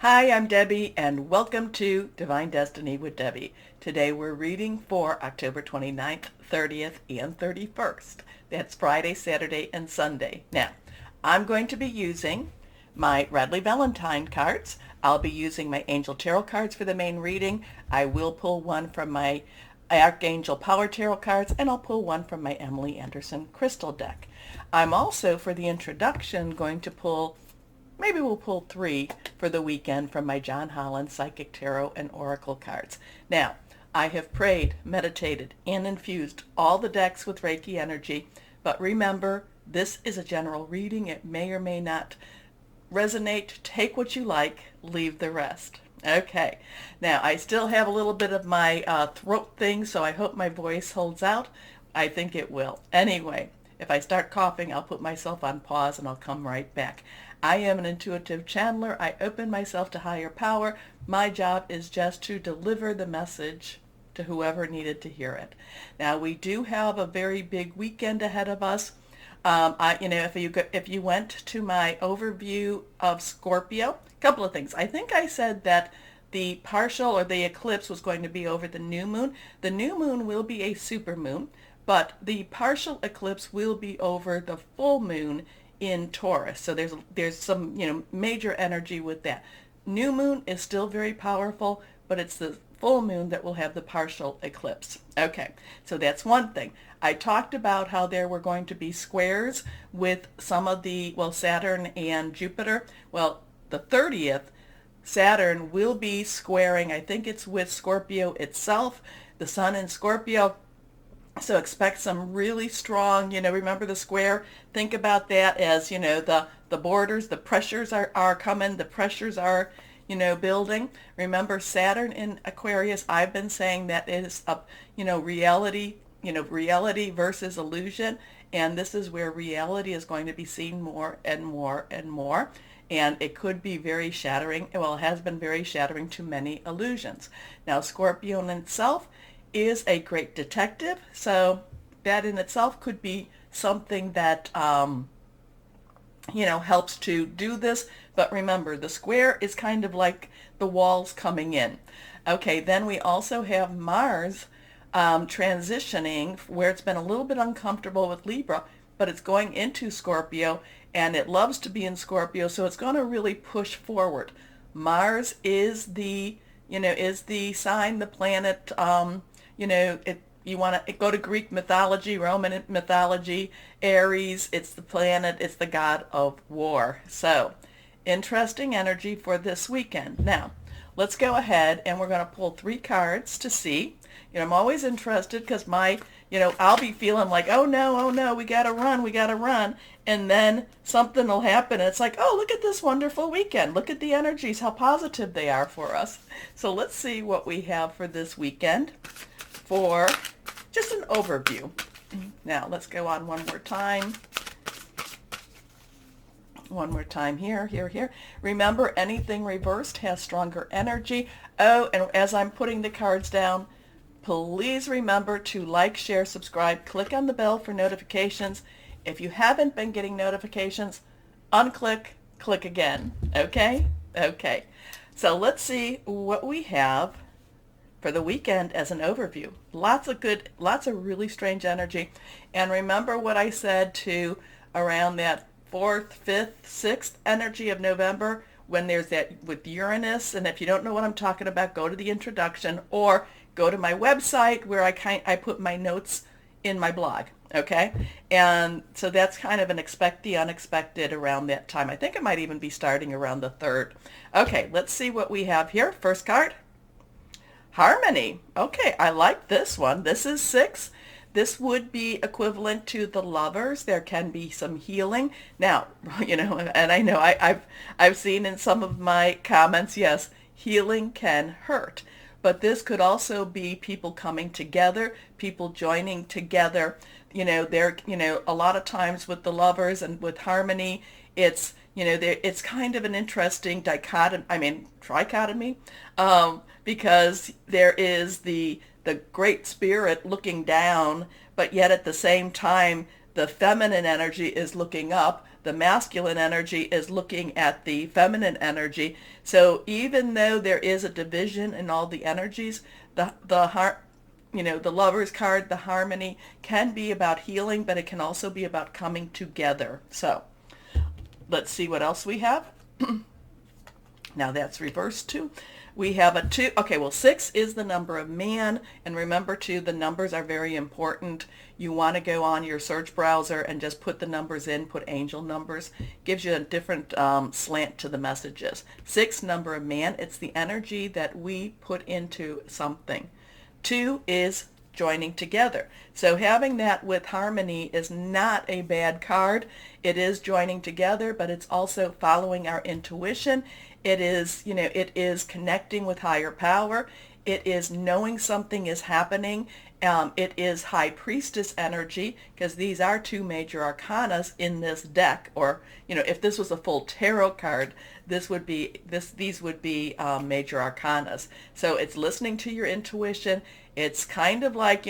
Hi, I'm Debbie, and welcome to Divine Destiny with Debbie. Today we're reading for October 29th, 30th, and 31st. That's Friday, Saturday, and Sunday. Now, I'm going to be using my Radley Valentine cards. I'll be using my Angel Tarot cards for the main reading. I will pull one from my Archangel Power Tarot cards, and I'll pull one from my Emily Anderson Crystal deck. I'm also, for the introduction, going to pull maybe we'll pull three for the weekend from my John Holland Psychic Tarot and Oracle cards. Now, I have prayed, meditated, and infused all the decks with Reiki energy, but remember, this is a general reading. It may or may not resonate. Take what you like, leave the rest. Okay, now I still have a little bit of my throat thing, so I hope my voice holds out. I think it will. Anyway, if I start coughing, I'll put myself on pause and I'll come right back. I am an intuitive channeler. I open myself to higher power. My job is just to deliver the message to whoever needed to hear it. Now, we do have a very big weekend ahead of us. If you went to my overview of Scorpio, a couple of things. I think I said that the partial or the eclipse was going to be over the new moon. The new moon will be a super moon, but the partial eclipse will be over the full moon in Taurus. So there's some major energy with that. New moon is still very powerful, but it's the full moon that will have the partial eclipse. Okay, so that's one thing. I talked about how there were going to be squares with some of the, Saturn and Jupiter. Well, the 30th, Saturn will be squaring, I think it's with Scorpio itself, the sun in Scorpio. So expect some really strong, remember the square? Think about that as, the borders, the pressures are coming, the pressures are, building. Remember Saturn in Aquarius, I've been saying that is a, reality, reality versus illusion. And this is where reality is going to be seen more and more and more. And it could be very shattering. Well, it has been very shattering to many illusions. Now, Scorpio in itself is a great detective, so that in itself could be something that helps to do this. But remember, the square is kind of like the walls coming in. Okay, then we also have Mars transitioning, where it's been a little bit uncomfortable with Libra, but it's going into Scorpio, and it loves to be in Scorpio, so it's going to really push forward. Mars is the sign, the planet. You want to go to Greek mythology, Roman mythology, Aries, it's the planet, it's the god of war. So, interesting energy for this weekend. Now, let's go ahead and we're going to pull three cards to see. I'm always interested because I'll be feeling like, oh no, we got to run. And then something will happen. And it's like, oh, look at this wonderful weekend. Look at the energies, how positive they are for us. So let's see what we have for this weekend for just an overview. Now, let's go on one more time. One more time here. Remember, anything reversed has stronger energy. Oh, and as I'm putting the cards down, please remember to like, share, subscribe, click on the bell for notifications. If you haven't been getting notifications, unclick, click again. Okay? Okay. So let's see what we have for the weekend as an overview. Lots of really strange energy. And remember what I said to around that 4th, 5th, 6th energy of November, when there's that with Uranus. And if you don't know what I'm talking about, go to the introduction or go to my website where I put my notes in my blog. Okay? And so that's kind of an expect the unexpected around that time. I think it might even be starting around the 3rd. Okay, let's see what we have here. First card. Harmony. Okay, I like this one. This is 6. This would be equivalent to the Lovers. There can be some healing. Now, and I know I've seen in some of my comments, yes, healing can hurt. But this could also be people coming together, people joining together. A lot of times with the Lovers and with Harmony, it's it's kind of an interesting trichotomy, because there is the great spirit looking down, but yet at the same time, the feminine energy is looking up. the masculine energy is looking at the feminine energy. So even though there is a division in all the energies, the heart, the Lover's card, the harmony, can be about healing, but it can also be about coming together. So let's see what else we have. Now that's reversed too. We have a 2. Okay, well, 6 is the number of man. And remember, too, the numbers are very important. You want to go on your search browser and just put the numbers in, put angel numbers. Gives you a different slant to the messages. 6, number of man. It's the energy that we put into something. 2 is joining together. So having that with harmony is not a bad card. It is joining together, but it's also following our intuition. It is, it is connecting with higher power. It is knowing something is happening. It is High Priestess energy, because these are 2 major arcanas in this deck. Or, if this was a full tarot card, these would be major arcanas. So it's listening to your intuition. It's kind of like,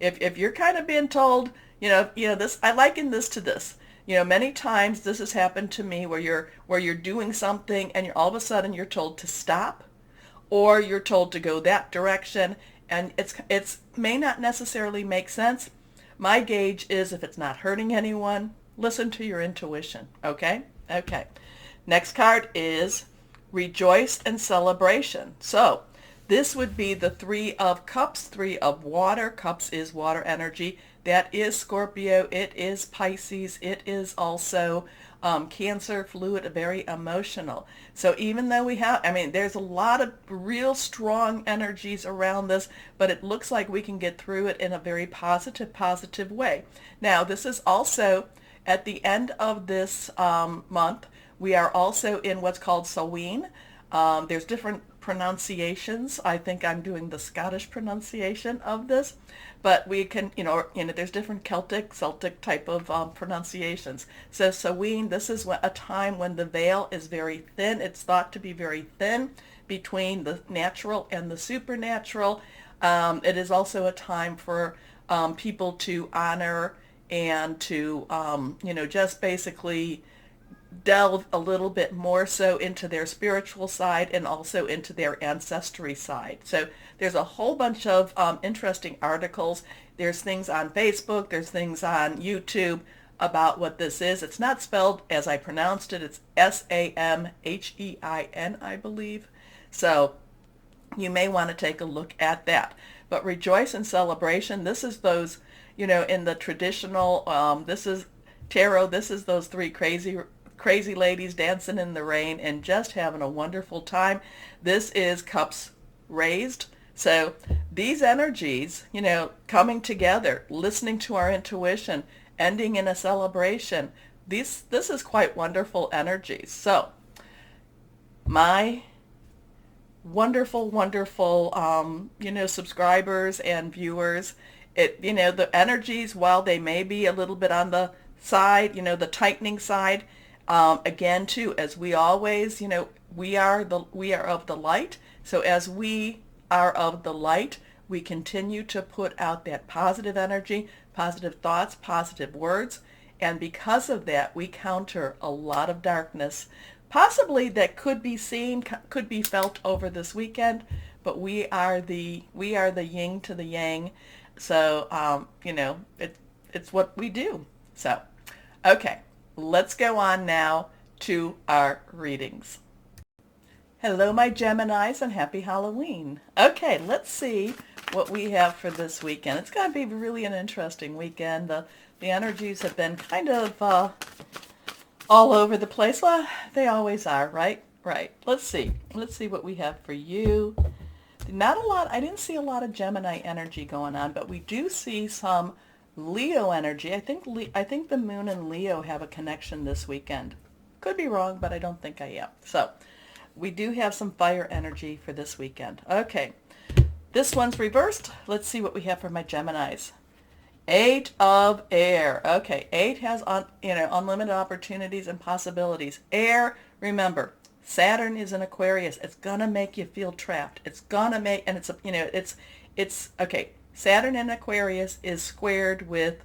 if you're kind of being told, this, I liken this to this. Many times this has happened to me where you're doing something and all of a sudden you're told to stop, or you're told to go that direction, and it's may not necessarily make sense. My gauge is, if it's not hurting anyone, listen to your intuition. Okay? Okay. Next card is Rejoice and Celebration. So this would be the 3 of Cups, 3 of water. Cups is water energy. That is Scorpio. It is Pisces. It is also Cancer, fluid, very emotional. So even though we have, there's a lot of real strong energies around this, but it looks like we can get through it in a very positive way. Now, this is also at the end of this month. We are also in what's called Samhein. There's different pronunciations. I think I'm doing the Scottish pronunciation of this, but we can, there's different Celtic type of pronunciations. So Samhain, this is a time when the veil is very thin. It's thought to be very thin between the natural and the supernatural. It is also a time for people to honor and to, just basically delve a little bit more so into their spiritual side and also into their ancestry side. So there's a whole bunch of interesting articles. There's things on Facebook, there's things on YouTube about what this is. It's not spelled as I pronounced it. It's Samhein, I believe. So you may want to take a look at that. But Rejoice and Celebration, this is those, in the traditional, this is tarot, this is those 3 crazy ladies dancing in the rain and just having a wonderful time. This is Cups raised. So these energies, coming together, listening to our intuition, ending in a celebration, this is quite wonderful energies. So my wonderful, subscribers and viewers, the energies, while they may be a little bit on the side, the tightening side, again, too, as we always, we are of the light. So as we are of the light, we continue to put out that positive energy, positive thoughts, positive words. And because of that, we counter a lot of darkness, possibly that could be seen, could be felt over this weekend. But we are the yin to the yang. So, it's what we do. So, okay. Let's go on now to our readings. Hello, my Geminis, and happy Halloween. Okay, let's see what we have for this weekend. It's going to be really an interesting weekend. The energies have been kind of all over the place. Well, they always are, right? Right. Let's see. Let's see what we have for you. Not a lot. I didn't see a lot of Gemini energy going on, but we do see some Leo energy. I think the moon and Leo have a connection this weekend. Could be wrong, but I don't think I am. So we do have some fire energy for this weekend. Okay, this one's reversed. Let's see what we have for my Geminis. 8 of air. Okay, 8 has unlimited opportunities and possibilities. Air, remember, Saturn is in Aquarius. It's gonna make you feel trapped. It's gonna make, and it's okay. Saturn in Aquarius is squared with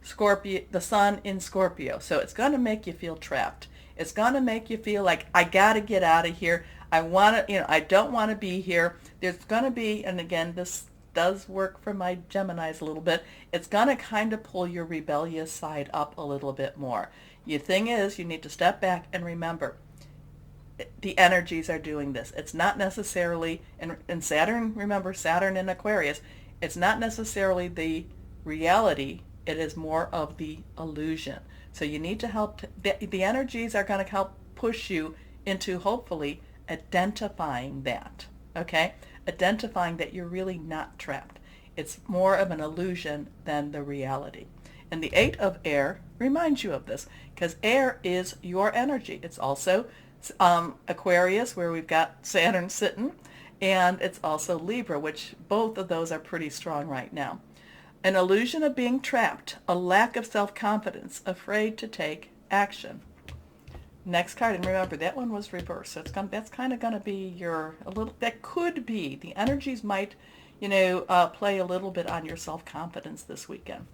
Scorpio, the sun in Scorpio. So it's going to make you feel trapped. It's going to make you feel like, I got to get out of here. I want to, I don't want to be here. There's going to be, and again, this does work for my Geminis a little bit. It's going to kind of pull your rebellious side up a little bit more. The thing is, you need to step back and remember, the energies are doing this. It's not necessarily, and Saturn, remember Saturn in Aquarius, it's not necessarily the reality. It is more of the illusion. So you need to help, the energies are going to help push you into hopefully identifying that, okay? Identifying that you're really not trapped. It's more of an illusion than the reality. And the Eight of Air reminds you of this, because air is your energy. It's also Aquarius, where we've got Saturn sitting, and it's also Libra, which both of those are pretty strong right now. An illusion of being trapped, a lack of self-confidence, afraid to take action. Next card, and remember that one was reversed, so that's kind of going to be that could be, the energies might, play a little bit on your self-confidence this weekend,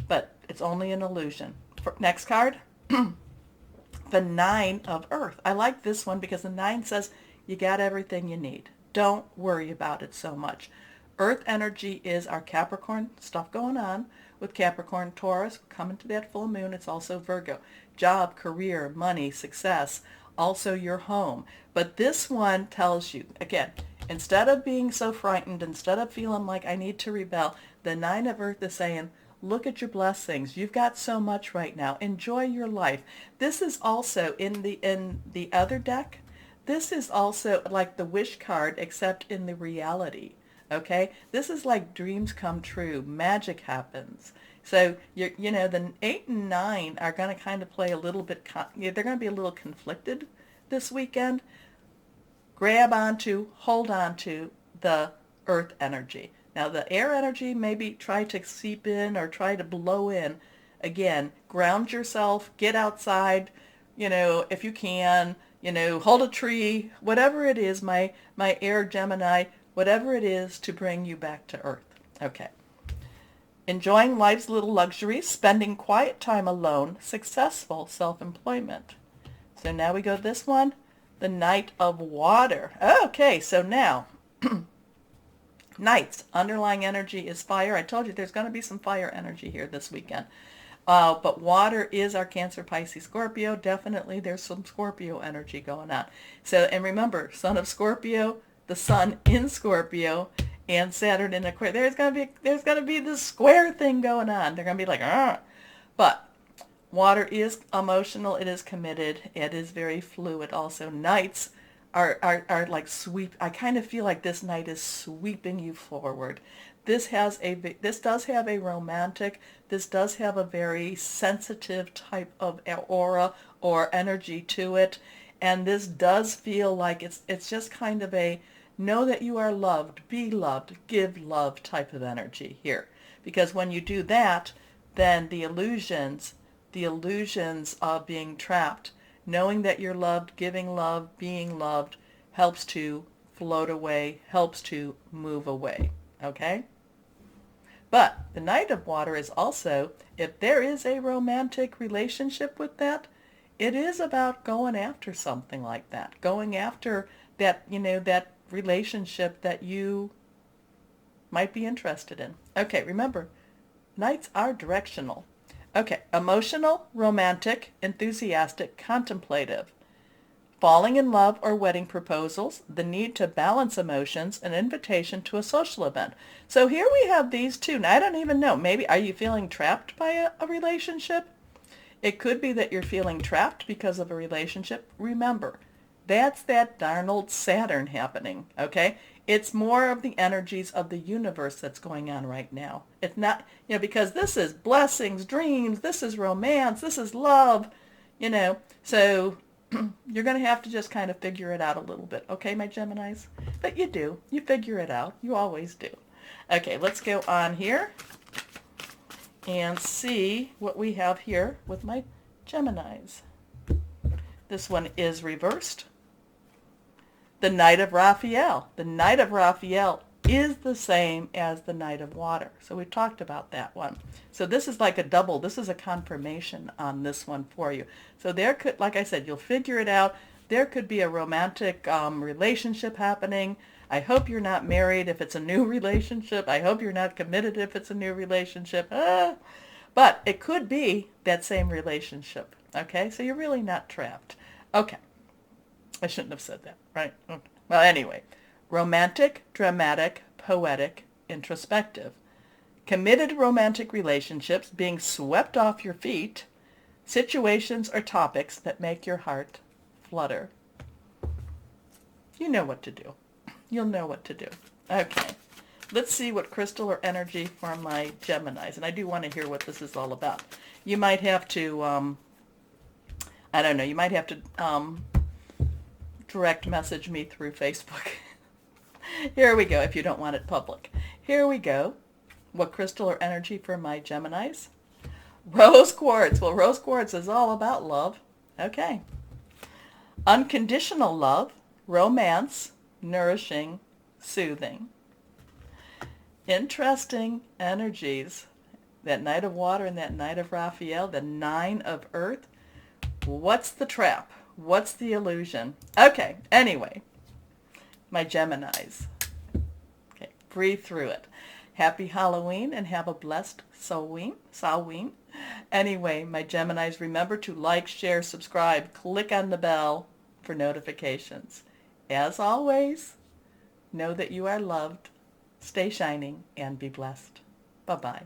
but it's only an illusion. Next card, the Nine of Earth. I like this one because the 9 says you got everything you need. Don't worry about it so much. Earth energy is our Capricorn stuff going on with Capricorn, Taurus, coming to that full moon. It's also Virgo. Job, career, money, success, also your home. But this one tells you, again, instead of being so frightened, instead of feeling like I need to rebel, the 9 of Earth is saying, look at your blessings. You've got so much right now. Enjoy your life. This is also in the other deck. This is also like the wish card, except in the reality. Okay, this is like dreams come true, magic happens. So the 8 and 9 are going to kind of play a little bit. They're going to be a little conflicted this weekend. Hold on to the Earth energy. Now the air energy, maybe try to seep in or try to blow in. Again, ground yourself, get outside, if you can, hold a tree, whatever it is, my air Gemini, whatever it is to bring you back to Earth. Okay. Enjoying life's little luxuries, spending quiet time alone, successful self-employment. So now we go to this one, the Knight of Water. Okay, so now, Knights, underlying energy is fire. I told you there's going to be some fire energy here this weekend. But water is our Cancer, Pisces, Scorpio. Definitely there's some Scorpio energy going on. So, and remember, Son of Scorpio, the sun in Scorpio, and Saturn in Aquarius. There's gonna be this square thing going on. They're gonna be like, ah. But water is emotional. It is committed. It is very fluid. Also, Knights are like sweep. I kind of feel like this night is sweeping you forward. This does have a romantic. This does have a very sensitive type of aura or energy to it. And this does feel like it's just kind of a know that you are loved, be loved, give love type of energy here. Because when you do that, then the illusions of being trapped, knowing that you're loved, giving love, being loved, helps to float away, helps to move away. Okay? But the Knight of Water is also, if there is a romantic relationship with that, it is about going after something like that, going after that, that relationship that you might be interested in. Okay, remember, Knights are directional. Okay, emotional, romantic, enthusiastic, contemplative, falling in love or wedding proposals, the need to balance emotions, an invitation to a social event. So here we have these two. Now, I don't even know. Maybe, are you feeling trapped by a relationship? It could be that you're feeling trapped because of a relationship. Remember, that's that darn old Saturn happening, okay? It's more of the energies of the universe that's going on right now. It's not, because this is blessings, dreams, this is romance, this is love, So you're going to have to just kind of figure it out a little bit, okay, my Geminis? But you do. You figure it out. You always do. Okay, let's go on here and see what we have here with my Geminis. This one is reversed. The Knight of Raphael. The Knight of Raphael is the same as the Knight of Water. So we talked about that one. So this is like a double. This is a confirmation on this one for you. So there could, like I said, you'll figure it out. There could be a romantic relationship happening. I hope you're not married if it's a new relationship. I hope you're not committed if it's a new relationship. But it could be that same relationship. Okay, so you're really not trapped. Okay, I shouldn't have said that, right? Okay. Well, anyway, romantic, dramatic, poetic, introspective. Committed romantic relationships being swept off your feet. Situations or topics that make your heart flutter. You know what to do. You'll know what to do. Okay. Let's see what crystal or energy for my Geminis. And I do want to hear what this is all about. You might have to, I don't know, you might have to direct message me through Facebook. Here we go, if you don't want it public. Here we go. What crystal or energy for my Geminis? Rose quartz. Well, rose quartz is all about love. Okay. Unconditional love, romance, nourishing, soothing. Interesting energies. That Knight of Water and that Knight of Raphael, the Nine of Earth. What's the trap? What's the illusion? Okay, anyway, my Geminis. Okay, breathe through it. Happy Halloween and have a blessed Samhain. Anyway, my Geminis, remember to like, share, subscribe, click on the bell for notifications. As always, know that you are loved. Stay shining and be blessed. Bye-bye.